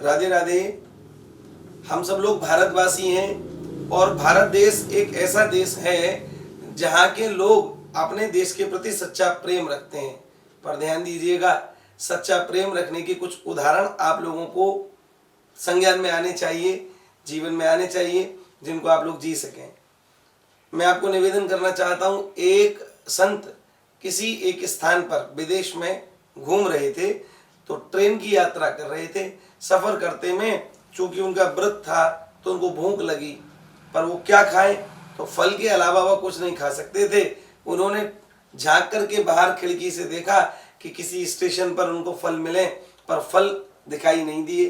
राधे राधे। हम सब लोग भारतवासी हैं और भारत देश एक ऐसा देश है जहाँ के लोग अपने देश के प्रति सच्चा प्रेम रखते हैं। पर ध्यान दीजिएगा, सच्चा प्रेम रखने के कुछ उदाहरण आप लोगों को संज्ञान में आने चाहिए, जीवन में आने चाहिए, जिनको आप लोग जी सकें। मैं आपको निवेदन करना चाहता हूँ, एक संत किसी एक स्थान पर विदेश में घूम रहे थे, तो ट्रेन की यात्रा कर रहे थे। सफ़र करते में चूंकि उनका व्रत था तो उनको भूख लगी, पर वो क्या खाएं, तो फल के अलावा वह कुछ नहीं खा सकते थे। उन्होंने झांक करके बाहर खिड़की से देखा कि किसी स्टेशन पर उनको फल मिले, पर फल दिखाई नहीं दिए।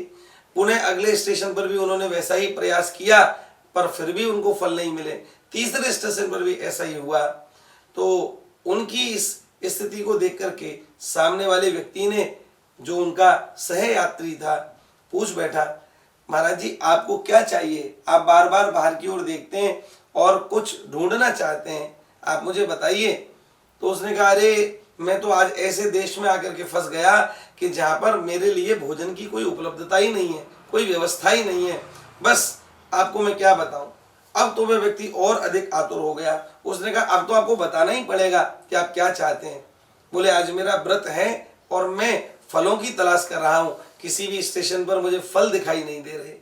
पुनः अगले स्टेशन पर भी उन्होंने वैसा ही प्रयास किया, पर फिर भी उनको फल नहीं मिले। तीसरे स्टेशन पर भी ऐसा ही हुआ। तो उनकी इस स्थिति को देख करके सामने वाले व्यक्ति ने, जो उनका सहयात्री था, पूछ बैठा, महाराज जी आपको क्या चाहिए? आप बार बार बाहर की ओर देखते हैं और कुछ ढूंढना चाहते हैं, आप मुझे बताइए। तो उसने कहा, अरे मैं तो आज ऐसे देश में आकर के फंस गया कि जहाँ पर मेरे लिए भोजन की कोई उपलब्धता ही नहीं है, कोई व्यवस्था ही नहीं है। बस आपको मैं क्या बताऊं। अब तो वह व्यक्ति और अधिक आतुर हो गया। उसने कहा, अब तो आपको बताना ही पड़ेगा कि आप क्या चाहते हैं। बोले, आज मेरा व्रत है और मैं फलों की तलाश कर रहा हूं, किसी भी स्टेशन पर मुझे फल दिखाई नहीं दे रहे।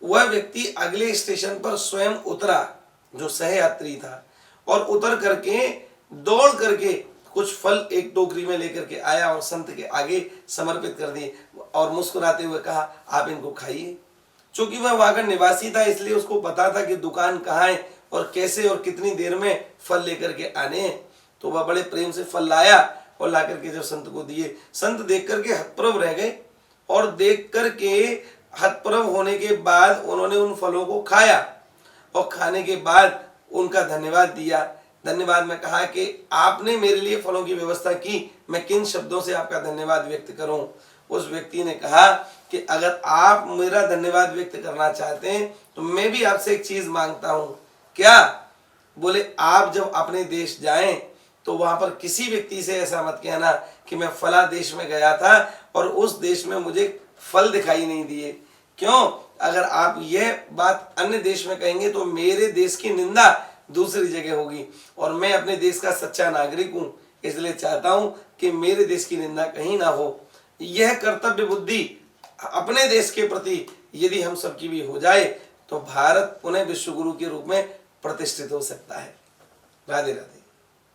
वह व्यक्ति अगले स्टेशन पर स्वयं उतरा, जो सहयात्री था, और उतर करके दौड़ करके कुछ फल एक टोकरी में लेकर के आया और संत के आगे समर्पित कर दिए और मुस्कुराते हुए कहा, आप इनको खाइए। चूंकि वह वहां का निवासी था, इसलिए उसको पता था कि दुकान कहाँ है और कैसे और कितनी देर में फल लेकर के आने हैं। तो वह बड़े प्रेम से फल लाया और ला करके जब संत को दिए, संत देख करके हतप्रभ रह गए। और देख करके हतप्रभ होने के बाद उन्होंने उन फलों को खाया और खाने के बाद उनका धन्यवाद दिया। धन्यवाद में कहा कि आपने मेरे लिए फलों की व्यवस्था की, मैं किन शब्दों से आपका धन्यवाद व्यक्त करूं। उस व्यक्ति ने कहा कि अगर आप मेरा धन्यवाद व्यक्त करना चाहते हैं तो मैं भी आपसे एक चीज मांगता हूं। क्या? बोले, आप जब अपने देश जाएं तो वहां पर किसी व्यक्ति से ऐसा मत कहना कि मैं फला देश में गया था और उस देश में मुझे फल दिखाई नहीं दिए। क्यों? अगर आप यह बात अन्य देश में कहेंगे तो मेरे देश की निंदा दूसरी जगह होगी, और मैं अपने देश का सच्चा नागरिक हूं, इसलिए चाहता हूं कि मेरे देश की निंदा कहीं ना हो। यह कर्तव्य बुद्धि अपने देश के प्रति यदि हम सबकी भी हो जाए तो भारत पुनः विश्व गुरु के रूप में प्रतिष्ठित हो सकता है। राधे राधे।